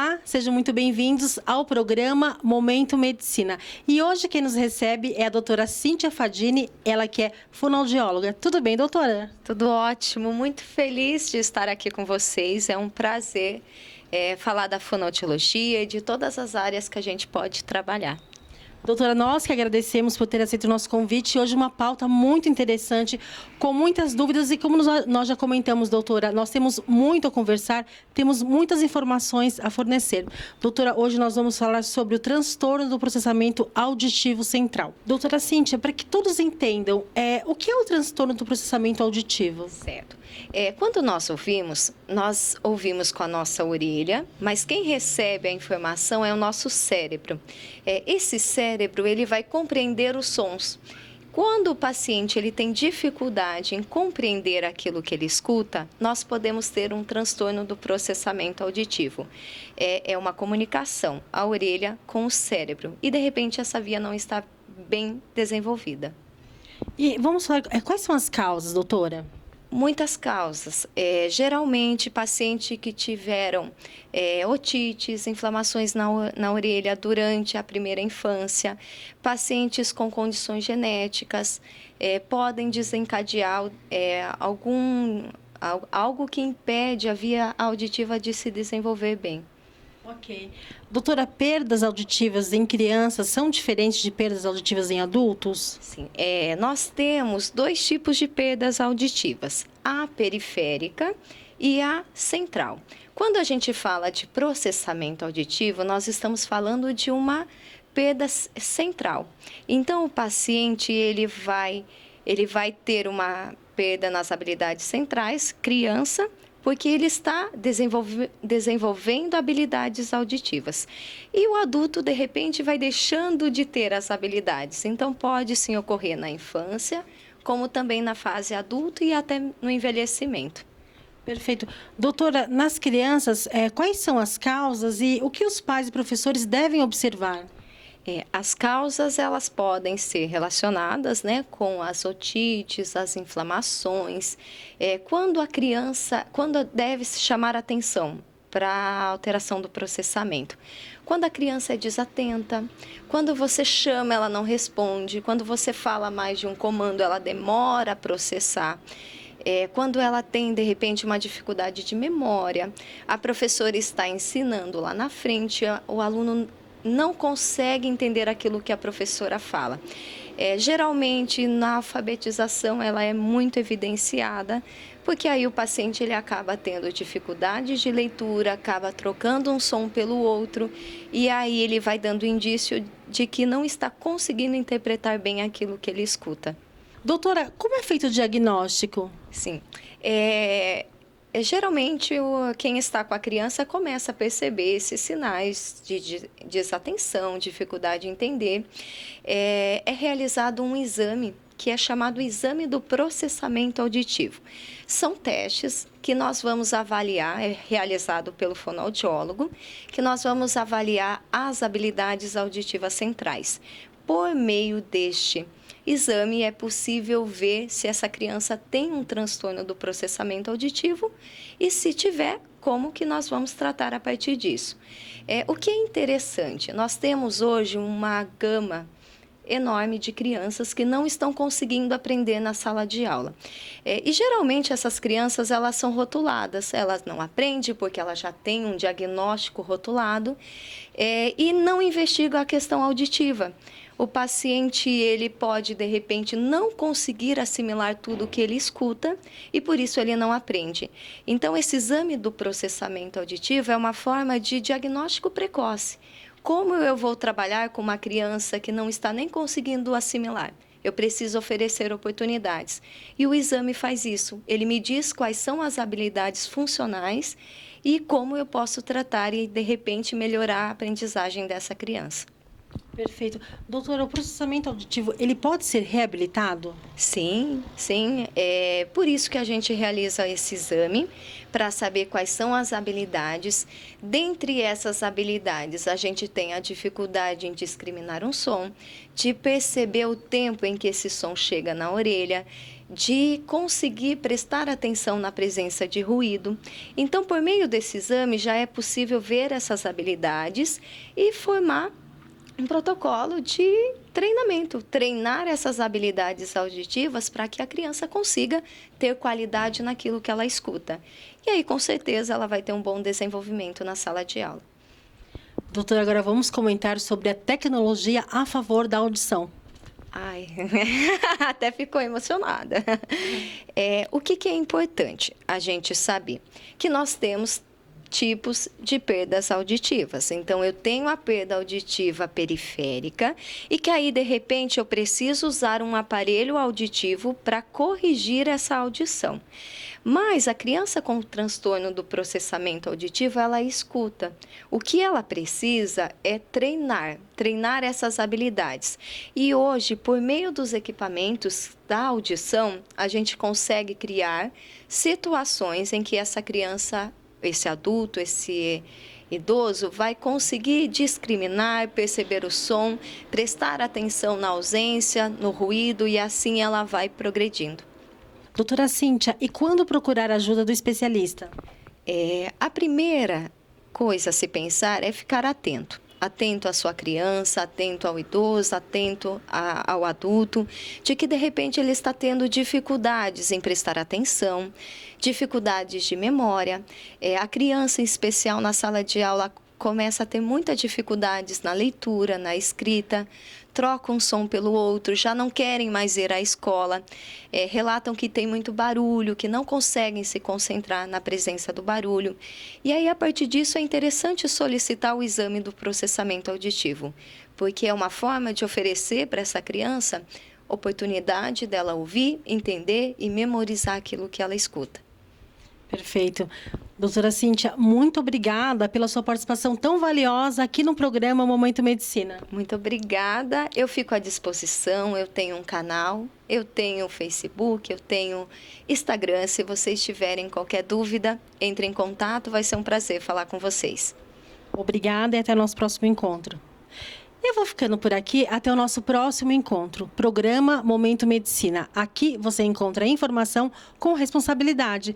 Olá, sejam muito bem-vindos ao programa Momento Medicina. E hoje quem nos recebe é a doutora Cíntia Fadini, ela que é fonoaudióloga. Tudo bem, doutora? Tudo ótimo, muito feliz de estar aqui com vocês. É um prazer falar da fonoaudiologia e de todas as áreas que a gente pode trabalhar. Doutora, nós que agradecemos por ter aceito o nosso convite. Hoje uma pauta muito interessante, com muitas dúvidas e como nós já comentamos, doutora, nós temos muito a conversar, temos muitas informações a fornecer. Doutora, hoje nós vamos falar sobre o transtorno do processamento auditivo central. Doutora Cíntia, para que todos entendam, o que é o transtorno do processamento auditivo? Certo. Quando nós ouvimos com a nossa orelha, mas quem recebe a informação é o nosso cérebro. Esse cérebro, ele vai compreender os sons. Quando o paciente ele tem dificuldade em compreender aquilo que ele escuta, nós podemos ter um transtorno do processamento auditivo. É uma comunicação, a orelha com o cérebro. E, de repente, essa via não está bem desenvolvida. E vamos falar, quais são as causas, doutora? Muitas causas. Geralmente, pacientes que tiveram otites, inflamações na orelha durante a primeira infância, pacientes com condições genéticas, podem desencadear algo que impede a via auditiva de se desenvolver bem. Ok. Doutora, perdas auditivas em crianças são diferentes de perdas auditivas em adultos? Sim, nós temos dois tipos de perdas auditivas, a periférica e a central. Quando a gente fala de processamento auditivo, nós estamos falando de uma perda central. Então, o paciente ele vai ter uma perda nas habilidades centrais, criança, porque ele está desenvolvendo habilidades auditivas. E o adulto, de repente, vai deixando de ter as habilidades. Então, pode sim ocorrer na infância, como também na fase adulta e até no envelhecimento. Perfeito. Doutora, nas crianças, quais são as causas e o que os pais e professores devem observar? As causas, elas podem ser relacionadas, né, com as otites, as inflamações. Quando deve se chamar atenção para a alteração do processamento? Quando a criança é desatenta, quando você chama, ela não responde, quando você fala mais de um comando, ela demora a processar. Quando ela tem, de repente, uma dificuldade de memória, a professora está ensinando lá na frente, o aluno não consegue entender aquilo que a professora fala. Geralmente, na alfabetização, ela é muito evidenciada, porque aí o paciente ele acaba tendo dificuldades de leitura, acaba trocando um som pelo outro, e aí ele vai dando indício de que não está conseguindo interpretar bem aquilo que ele escuta. Doutora, como é feito o diagnóstico? Sim, geralmente, quem está com a criança começa a perceber esses sinais de desatenção, dificuldade em entender. É realizado um exame que é chamado exame do processamento auditivo. São testes que nós vamos avaliar, é realizado pelo fonoaudiólogo, que nós vamos avaliar as habilidades auditivas centrais. Por meio deste exame, é possível ver se essa criança tem um transtorno do processamento auditivo e, se tiver, como que nós vamos tratar a partir disso. O que é interessante, nós temos hoje uma gama enorme de crianças que não estão conseguindo aprender na sala de aula. E geralmente essas crianças elas são rotuladas, elas não aprendem porque elas já têm um diagnóstico rotulado e não investigam a questão auditiva. O paciente ele pode, de repente, não conseguir assimilar tudo o que ele escuta e, por isso, ele não aprende. Então, esse exame do processamento auditivo é uma forma de diagnóstico precoce. Como eu vou trabalhar com uma criança que não está nem conseguindo assimilar? Eu preciso oferecer oportunidades. E o exame faz isso. Ele me diz quais são as habilidades funcionais e como eu posso tratar e, de repente, melhorar a aprendizagem dessa criança. Perfeito. Doutora, o processamento auditivo, ele pode ser reabilitado? Sim, sim. É por isso que a gente realiza esse exame, para saber quais são as habilidades. Dentre essas habilidades, a gente tem a dificuldade em discriminar um som, de perceber o tempo em que esse som chega na orelha, de conseguir prestar atenção na presença de ruído. Então, por meio desse exame, já é possível ver essas habilidades e formar um protocolo de treinamento, treinar essas habilidades auditivas para que a criança consiga ter qualidade naquilo que ela escuta. E aí, com certeza, ela vai ter um bom desenvolvimento na sala de aula. Doutora, agora vamos comentar sobre a tecnologia a favor da audição. Ai, até ficou emocionada. O que é importante a gente saber? Que nós temos tipos de perdas auditivas. Então, eu tenho a perda auditiva periférica e que aí, de repente, eu preciso usar um aparelho auditivo para corrigir essa audição. Mas a criança com transtorno do processamento auditivo, ela escuta. O que ela precisa é treinar essas habilidades. E hoje, por meio dos equipamentos da audição, a gente consegue criar situações em que essa criança, esse adulto, esse idoso vai conseguir discriminar, perceber o som, prestar atenção na ausência, no ruído e assim ela vai progredindo. Doutora Cíntia, e quando procurar a ajuda do especialista? A primeira coisa a se pensar é ficar atento. Atento à sua criança, atento ao idoso, atento ao adulto, de que de repente ele está tendo dificuldades em prestar atenção, dificuldades de memória. A criança, em especial na sala de aula, começa a ter muitas dificuldades na leitura, na escrita, trocam um som pelo outro, já não querem mais ir à escola, relatam que tem muito barulho, que não conseguem se concentrar na presença do barulho. E aí, a partir disso, é interessante solicitar o exame do processamento auditivo, porque é uma forma de oferecer para essa criança oportunidade dela ouvir, entender e memorizar aquilo que ela escuta. Perfeito. Doutora Cíntia, muito obrigada pela sua participação tão valiosa aqui no programa Momento Medicina. Muito obrigada. Eu fico à disposição. Eu tenho um canal, eu tenho Facebook, eu tenho Instagram. Se vocês tiverem qualquer dúvida, entre em contato. Vai ser um prazer falar com vocês. Obrigada e até o nosso próximo encontro. Eu vou ficando por aqui até o nosso próximo encontro. Programa Momento Medicina. Aqui você encontra informação com responsabilidade.